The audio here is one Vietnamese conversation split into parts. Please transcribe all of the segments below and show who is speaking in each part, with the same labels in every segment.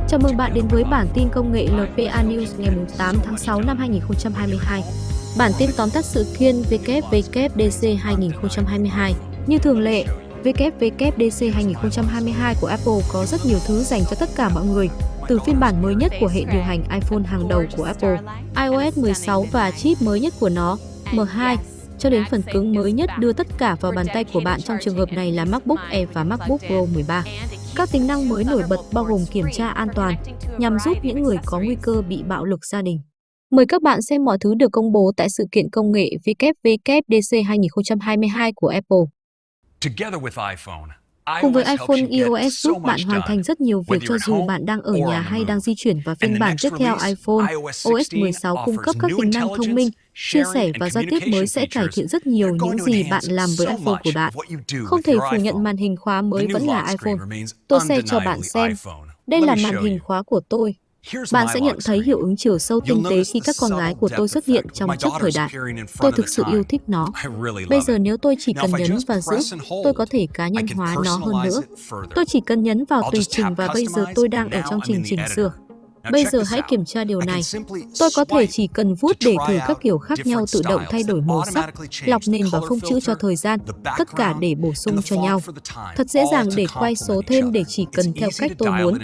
Speaker 1: Chào mừng bạn đến với bản tin công nghệ LPA News ngày 8 tháng 6 năm 2022. Bản tin tóm tắt sự kiện WWDC 2022. Như thường lệ, WWDC 2022 của Apple có rất nhiều thứ dành cho tất cả mọi người, từ phiên bản mới nhất của hệ điều hành iPhone hàng đầu của Apple, iOS 16 và chip mới nhất của nó, M2, cho đến phần cứng mới nhất đưa tất cả vào bàn tay của bạn, trong trường hợp này là Macbook Air và Macbook Pro 13. Các tính năng mới nổi bật bao gồm kiểm tra an toàn, nhằm giúp những người có nguy cơ bị bạo lực gia đình. Mời các bạn xem mọi thứ được công bố tại sự kiện công nghệ WWDC 2022 của Apple. Cùng với iPhone, iOS giúp bạn hoàn thành rất nhiều việc cho dù bạn đang ở nhà hay đang di chuyển, và phiên bản tiếp theo iPhone OS 16 cung cấp các tính năng thông minh, chia sẻ và giao tiếp mới sẽ cải thiện rất nhiều những gì bạn làm với iPhone của bạn. Không thể phủ nhận màn hình khóa mới vẫn là iPhone. Tôi sẽ cho bạn xem. Đây là màn hình khóa của tôi. Bạn sẽ nhận thấy hiệu ứng chiều sâu tinh tế khi các con gái của tôi xuất hiện trong Chúc thời đại. Tôi thực sự yêu thích nó. Bây giờ nếu tôi chỉ cần nhấn và giữ, tôi có thể cá nhân hóa nó hơn nữa. Tôi chỉ cần nhấn vào tùy trình và bây giờ tôi đang ở trong trình chỉnh sửa. Bây giờ hãy kiểm tra điều này. Tôi có thể chỉ cần vuốt để thử các kiểu khác nhau, tự động thay đổi màu sắc, lọc nền và phông chữ cho thời gian, tất cả để bổ sung cho nhau. Thật dễ dàng để quay số thêm để chỉ cần theo cách tôi muốn.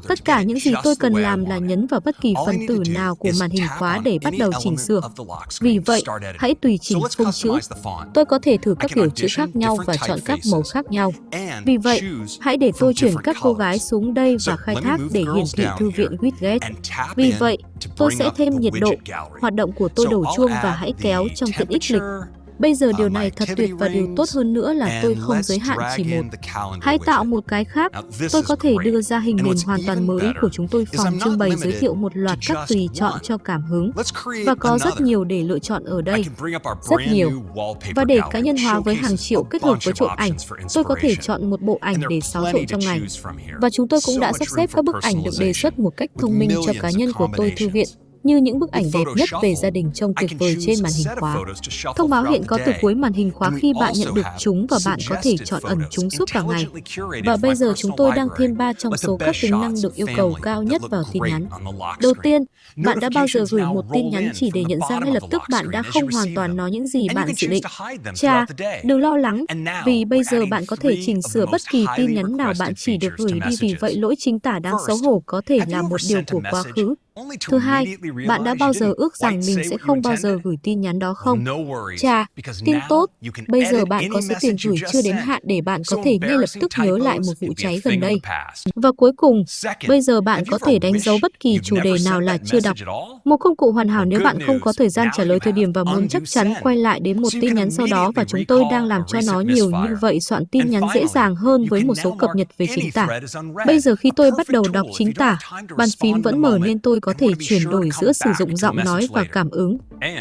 Speaker 1: Tất cả những gì tôi cần làm là nhấn vào bất kỳ phần tử nào của màn hình khóa để bắt đầu chỉnh sửa. Vì vậy, hãy tùy chỉnh phông chữ. Tôi có thể thử các kiểu chữ khác nhau và chọn các màu khác nhau. Vì vậy, hãy để tôi chuyển các cô gái xuống đây và khai thác để hiển thị thư viện Webcam. Vì vậy, tôi sẽ thêm nhiệt độ, hoạt động của tôi đổ chuông và hãy kéo trong tiện ích lịch. Bây giờ điều này thật tuyệt, và điều tốt hơn nữa là tôi không giới hạn chỉ một. Hãy tạo một cái khác. Tôi có thể đưa ra hình nền hoàn toàn mới của chúng tôi, phòng trưng bày giới thiệu một loạt các tùy chọn cho cảm hứng. Và có rất nhiều để lựa chọn ở đây. Rất nhiều. Và để cá nhân hóa với hàng triệu kết hợp với trộn ảnh, tôi có thể chọn một bộ ảnh để xáo trộn trong ngày. Và chúng tôi cũng đã sắp xếp các bức ảnh được đề xuất một cách thông minh cho cá nhân của tôi thư viện, như những bức ảnh đẹp nhất về gia đình trông tuyệt vời trên màn hình khóa. Thông báo hiện có từ cuối màn hình khóa khi bạn nhận được chúng, và bạn có thể chọn ẩn chúng suốt cả ngày. Và bây giờ chúng tôi đang thêm 3 trong số các tính năng được yêu cầu cao nhất vào tin nhắn. Đầu tiên, bạn đã bao giờ gửi một tin nhắn chỉ để nhận ra ngay lập tức bạn đã không hoàn toàn nói những gì bạn dự định? Chà, đừng lo lắng, vì bây giờ bạn có thể chỉnh sửa bất kỳ tin nhắn nào bạn chỉ được gửi đi, vì vậy lỗi chính tả đáng xấu hổ có thể là một điều của quá khứ. Thứ hai, bạn đã bao giờ ước rằng mình sẽ không bao giờ gửi tin nhắn đó không? Chà, tin tốt, bây giờ bạn có số tiền gửi chưa đến hạn để bạn có thể ngay lập tức nhớ lại một vụ cháy gần đây. Và cuối cùng, bây giờ bạn có thể đánh dấu bất kỳ chủ đề nào là chưa đọc. Một công cụ hoàn hảo nếu bạn không có thời gian trả lời thời điểm và muốn chắc chắn quay lại đến một tin nhắn sau đó, và chúng tôi đang làm cho nó nhiều như vậy, soạn tin nhắn dễ dàng hơn với một số cập nhật về chính tả. Bây giờ khi tôi bắt đầu đọc chính tả, bàn phím vẫn mở nên tôi có thể chuyển đổi giữa sử dụng giọng nói và cảm ứng.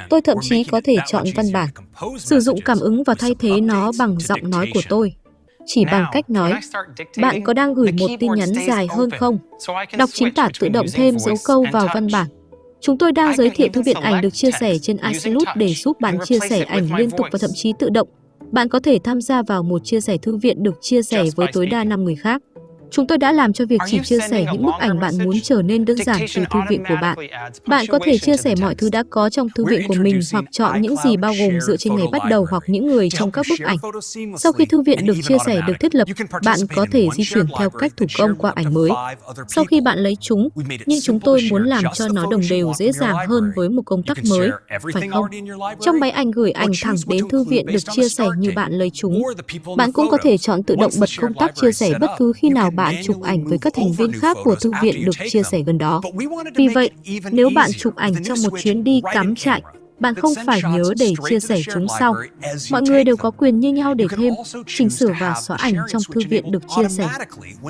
Speaker 1: Tôi thậm chí có thể chọn văn bản, sử dụng cảm ứng và thay thế nó bằng giọng nói của tôi. Chỉ bằng cách nói, bạn có đang gửi một tin nhắn dài hơn không? Đọc chính tả tự động thêm dấu câu vào văn bản. Chúng tôi đang giới thiệu thư viện ảnh được chia sẻ trên iCloud để giúp bạn chia sẻ ảnh liên tục và thậm chí tự động. Bạn có thể tham gia vào một chia sẻ thư viện được chia sẻ với tối đa 5 người khác. Chúng tôi đã làm cho việc chỉ chia sẻ những bức ảnh bạn muốn trở nên đơn giản từ thư viện của bạn. Bạn có thể chia sẻ mọi thứ đã có trong thư viện của mình, hoặc chọn những gì bao gồm dựa trên ngày bắt đầu hoặc những người trong các bức ảnh. Sau khi thư viện được chia sẻ được thiết lập, bạn có thể di chuyển theo cách thủ công qua ảnh mới. Sau khi bạn lấy chúng, nhưng chúng tôi muốn làm cho nó đồng đều dễ dàng hơn với một công tắc mới, phải không? Trong máy ảnh gửi ảnh thẳng đến thư viện được chia sẻ như bạn lấy chúng. Bạn cũng có thể chọn tự động bật công tắc chia sẻ bất cứ khi nào bạn chụp ảnh với các thành viên khác của thư viện được chia sẻ gần đó. Vì vậy, nếu bạn chụp ảnh trong một chuyến đi cắm trại, bạn không phải nhớ để chia sẻ chúng sau. Mọi người đều có quyền như nhau để thêm, chỉnh sửa và xóa ảnh trong thư viện được chia sẻ.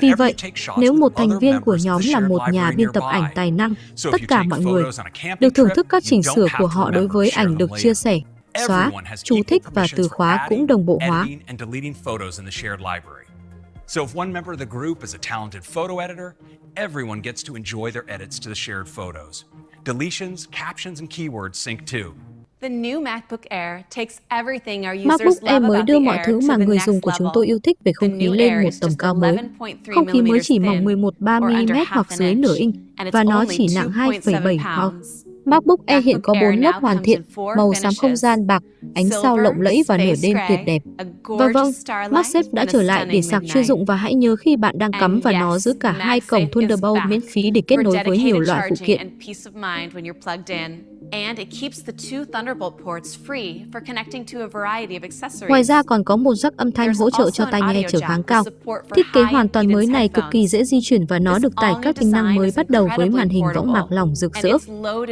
Speaker 1: Vì vậy, nếu một thành viên của nhóm là một nhà biên tập ảnh tài năng, tất cả mọi người được thưởng thức các chỉnh sửa của họ đối với ảnh được chia sẻ, xóa, chú thích và từ khóa cũng đồng bộ hóa.
Speaker 2: So if one member of the group is a talented photo editor, everyone gets to enjoy their edits to the shared photos. Deletions, captions, and keywords sync too.
Speaker 1: MacBook Air mới đưa mọi thứ mà người dùng của chúng tôi yêu thích về không khí lên một tầm cao mới. Không khí mới chỉ mỏng 11.3mm hoặc dưới nửa inch và nó chỉ nặng 2,7 pounds. MacBook Air hiện có 4 lớp hoàn thiện, màu xám không gian bạc, ánh sao lộng lẫy và nửa đêm tuyệt đẹp. Và vâng, MagSafe đã trở lại để sạc chuyên dụng và hãy nhớ khi bạn đang cắm và nó giữ cả hai cổng Thunderbolt miễn phí để kết nối với nhiều loại phụ kiện. Ngoài ra còn có một jack âm thanh hỗ trợ cho tai nghe trở kháng cao. Thiết kế hoàn toàn mới này cực kỳ dễ di chuyển và nó được tải các tính năng mới bắt đầu với màn hình võng mạc lỏng rực rỡ.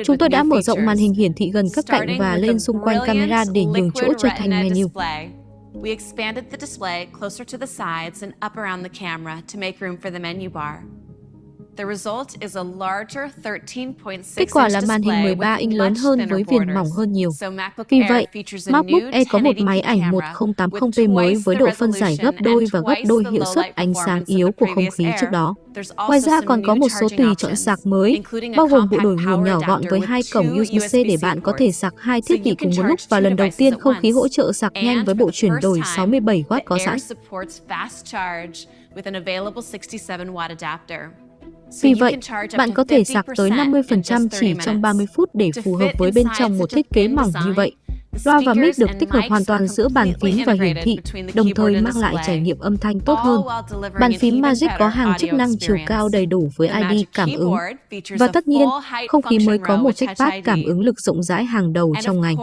Speaker 1: Chúng tôi đã mở rộng màn hình hiển thị gần các cạnh và lên xung quanh camera để nhường chỗ cho thành menu.
Speaker 3: We expanded the display closer to the sides and up around the camera to make room for the menu bar. The result is a larger 13.6
Speaker 1: Kết quả là màn hình 13 inch lớn hơn với viền mỏng hơn nhiều. Vì vậy, MacBook Air có một máy ảnh 1080p mới với độ phân giải gấp đôi và gấp đôi hiệu suất ánh sáng yếu của không khí trước đó. Ngoài ra còn có một số tùy chọn sạc mới, bao gồm bộ đổi nguồn nhỏ gọn với hai cổng USB-C để bạn có thể sạc hai thiết bị cùng một lúc và lần đầu tiên không khí hỗ trợ sạc nhanh với bộ chuyển đổi 67W có sẵn. Vì vậy, bạn có thể sạc tới 50% chỉ trong 30 phút để phù hợp với bên trong một thiết kế mỏng như vậy. Loa và mic được tích hợp hoàn toàn giữa bàn phím và hiển thị, đồng thời mang lại trải nghiệm âm thanh tốt hơn. Bàn phím Magic có hàng chức năng chiều cao đầy đủ với ID cảm ứng. Và tất nhiên, không khí mới có một Trackpad cảm ứng lực rộng rãi hàng đầu trong ngành.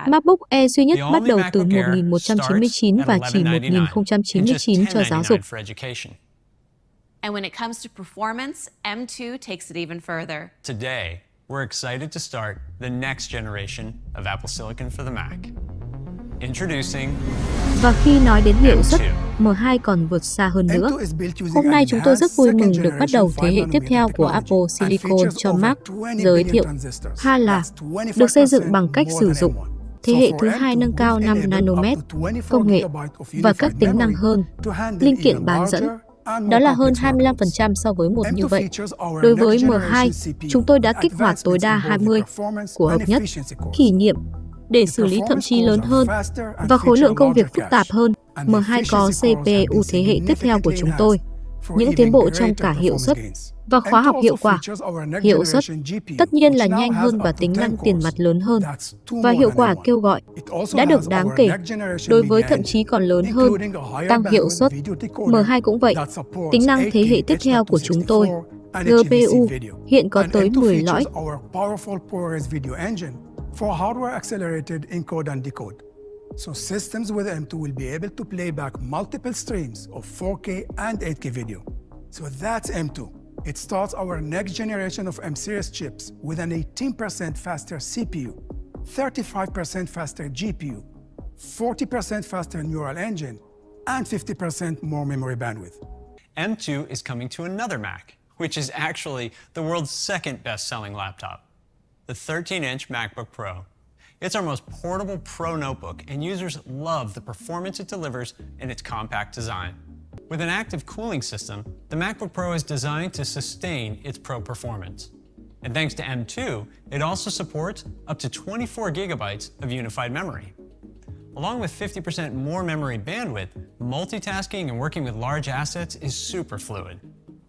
Speaker 1: MacBook Air duy nhất bắt đầu từ 1.199 và chỉ 1.099 cho giáo dục.
Speaker 3: And when it comes to performance, M2 takes it even further.
Speaker 2: Today, we're excited to start the next generation of Apple Silicon for the Mac. Introducing
Speaker 1: Và khi nói đến hiệu suất, M2 còn vượt xa hơn nữa. Hôm nay chúng tôi rất vui mừng được bắt đầu thế hệ tiếp theo của Apple Silicon cho Mac. Giới thiệu hai là được xây dựng bằng cách sử dụng thế hệ thứ hai nâng cao 5 nanomet công nghệ và các tính năng hơn, linh kiện bán dẫn. Đó là hơn 25% so với một như vậy. Đối với M2, chúng tôi đã kích hoạt tối đa 20 của hợp nhất, kỷ niệm, để xử lý thậm chí lớn hơn và khối lượng công việc phức tạp hơn. M2 có CPU thế hệ tiếp theo của chúng tôi, những tiến bộ trong cả hiệu suất và khóa học hiệu quả. Hiệu suất tất nhiên là nhanh hơn và tính năng tiền mặt lớn hơn. Và hiệu quả kêu gọi đã được đáng kể, đối với thậm chí còn lớn hơn. Tăng hiệu suất, M2 cũng vậy. Tính năng thế hệ tiếp theo của chúng tôi, GPU, hiện có tới 10 lõi.
Speaker 4: So systems with M2 will be able to play back multiple streams of 4K and 8K video. So that's M2. It starts our next generation of M-series chips with an 18% faster CPU, 35% faster GPU, 40% faster neural engine, and 50% more memory bandwidth.
Speaker 2: M2 is coming to another Mac, which is actually the world's second best-selling laptop, the 13-inch MacBook Pro. It's our most portable Pro notebook, and users love the performance it delivers in its compact design. With an active cooling system, the MacBook Pro is designed to sustain its Pro performance. And thanks to M2, it also supports up to 24 gigabytes of unified memory. Along with 50% more memory bandwidth, multitasking and working with large assets is super fluid.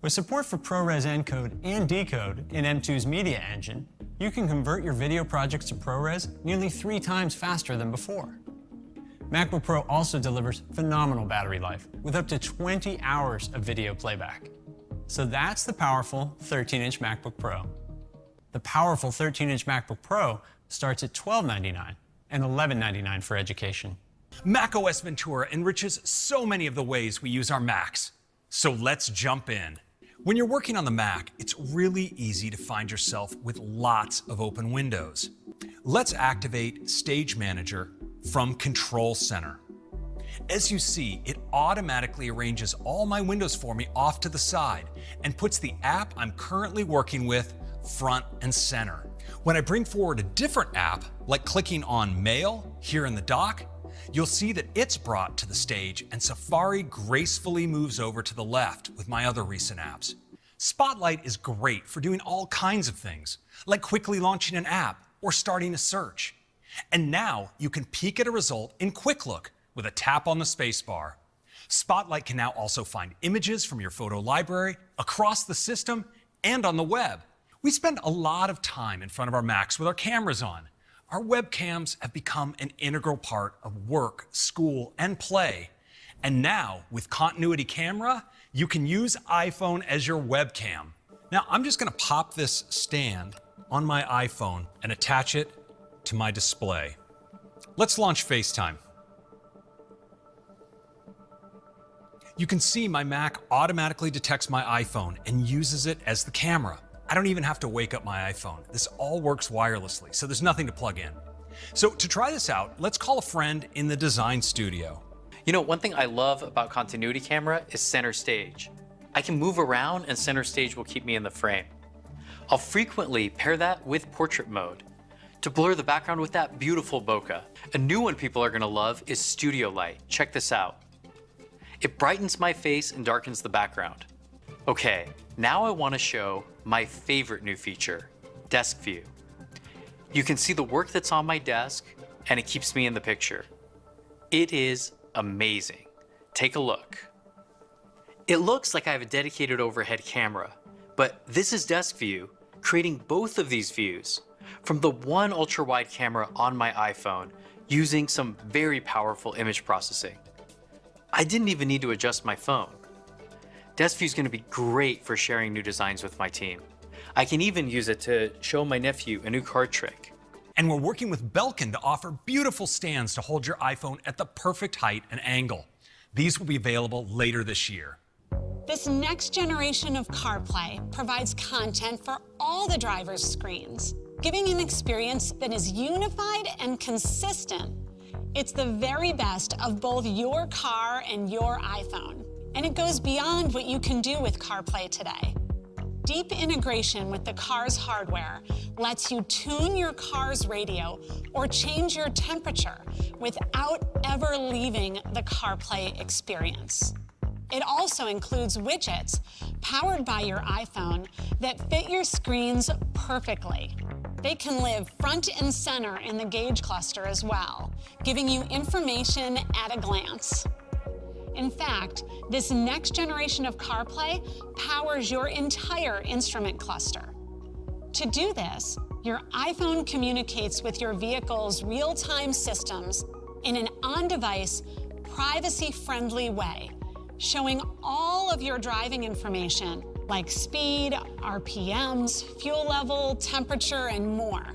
Speaker 2: With support for ProRes encode and decode in M2's media engine, you can convert your video projects to ProRes nearly 3 times faster than before. MacBook Pro also delivers phenomenal battery life with up to 20 hours of video playback. So that's the powerful 13-inch MacBook Pro. The powerful 13-inch MacBook Pro starts at $1299 and $1199 for education.
Speaker 5: macOS Ventura enriches so many of the ways we use our Macs. So let's jump in. When you're working on the Mac, it's really easy to find yourself with lots of open windows. Let's activate Stage Manager from Control Center. As you see, it automatically arranges all my windows for me off to the side and puts the app I'm currently working with front and center. When I bring forward a different app, like clicking on Mail here in the dock, you'll see that it's brought to the stage and Safari gracefully moves over to the left with my other recent apps. Spotlight is great for doing all kinds of things, like quickly launching an app or starting a search. And now you can peek at a result in Quick Look with a tap on the spacebar. Spotlight can now also find images from your photo library across the system and on the web. We spend a lot of time in front of our Macs with our cameras on. Our webcams have become an integral part of work, school, and play. And now, with Continuity Camera, you can use iPhone as your webcam. Now, I'm just gonna pop this stand on my iPhone and attach it to my display. Let's launch FaceTime. You can see my Mac automatically detects my iPhone and uses it as the camera. I don't even have to wake up my iPhone. This all works wirelessly, so there's nothing to plug in. So to try this out, let's call a friend in the design studio.
Speaker 6: You know, one thing I love about Continuity Camera is center stage. I can move around and center stage will keep me in the frame. I'll frequently pair that with portrait mode to blur the background with that beautiful bokeh. A new one people are gonna love is Studio Light. Check this out. It brightens my face and darkens the background. Okay, now I wanna show my favorite new feature, Desk View. You can see the work that's on my desk and it keeps me in the picture. It is amazing. Take a look. It looks like I have a dedicated overhead camera, but this is Desk View, creating both of these views from the one ultra-wide camera on my iPhone using some very powerful image processing. I didn't even need to adjust my phone. Desk View is going to be great for sharing new designs with my team. I can even use it to show my nephew a new card trick.
Speaker 5: And we're working with Belkin to offer beautiful stands to hold your iPhone at the perfect height and angle. These will be available later this year.
Speaker 7: This next generation of CarPlay provides content for all the driver's screens, giving an experience that is unified and consistent. It's the very best of both your car and your iPhone, and it goes beyond what you can do with CarPlay today. Deep integration with the car's hardware lets you tune your car's radio or change your temperature without ever leaving the CarPlay experience. It also includes widgets powered by your iPhone that fit your screens perfectly. They can live front and center in the gauge cluster as well, giving you information at a glance. In fact, this next generation of CarPlay powers your entire instrument cluster. To do this, your iPhone communicates with your vehicle's real-time systems in an on-device, privacy-friendly way, showing all of your driving information like speed, RPMs, fuel level, temperature, and more.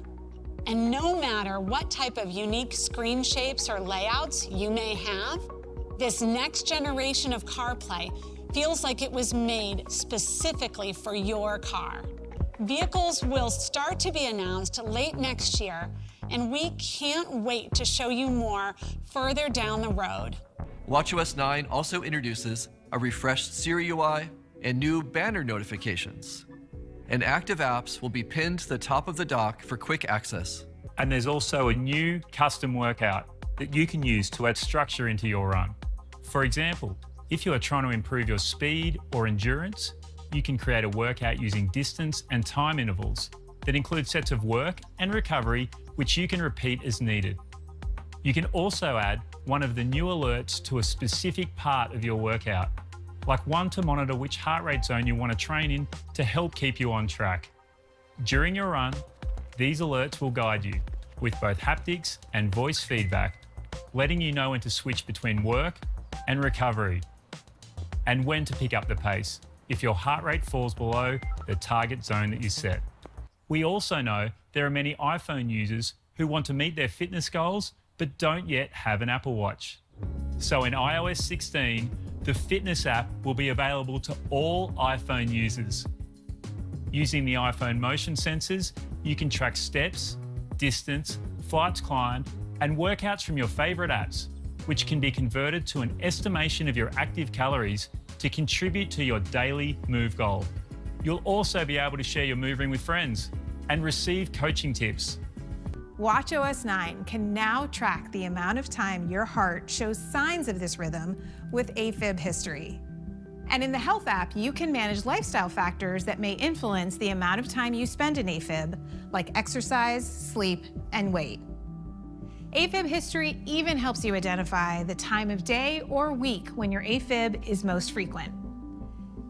Speaker 7: And no matter what type of unique screen shapes or layouts you may have, this next generation of CarPlay feels like it was made specifically for your car. Vehicles will start to be announced late next year, and we can't wait to show you more further down the road.
Speaker 8: watchOS 9 also introduces a refreshed Siri UI and new banner notifications. And active apps will be pinned to the top of the dock for quick access.
Speaker 9: And there's also a new custom workout that you can use to add structure into your run. For example, if you are trying to improve your speed or endurance, you can create a workout using distance and time intervals that include sets of work and recovery which you can repeat as needed. You can also add one of the new alerts to a specific part of your workout, like one to monitor which heart rate zone you want to train in to help keep you on track. During your run, these alerts will guide you with both haptics and voice feedback, letting you know when to switch between work and recovery, and when to pick up the pace if your heart rate falls below the target zone that you set. We also know there are many iPhone users who want to meet their fitness goals but don't yet have an Apple Watch. So in iOS 16, the fitness app will be available to all iPhone users. Using the iPhone motion sensors, you can track steps, distance, flights climbed, and workouts from your favorite apps, which can be converted to an estimation of your active calories to contribute to your daily move goal. You'll also be able to share your move ring with friends and receive coaching tips.
Speaker 10: watchOS 9 can now track the amount of time your heart shows signs of this rhythm with AFib history. And in the Health app, you can manage lifestyle factors that may influence the amount of time you spend in AFib, like exercise, sleep, and weight. AFib history even helps you identify the time of day or week when your AFib is most frequent.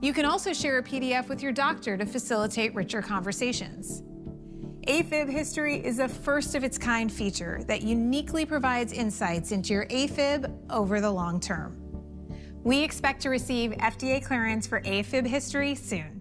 Speaker 10: You can also share a PDF with your doctor to facilitate richer conversations. AFib history is a first-of-its-kind feature that uniquely provides insights into your AFib over the long term. We expect to receive FDA clearance for AFib history soon.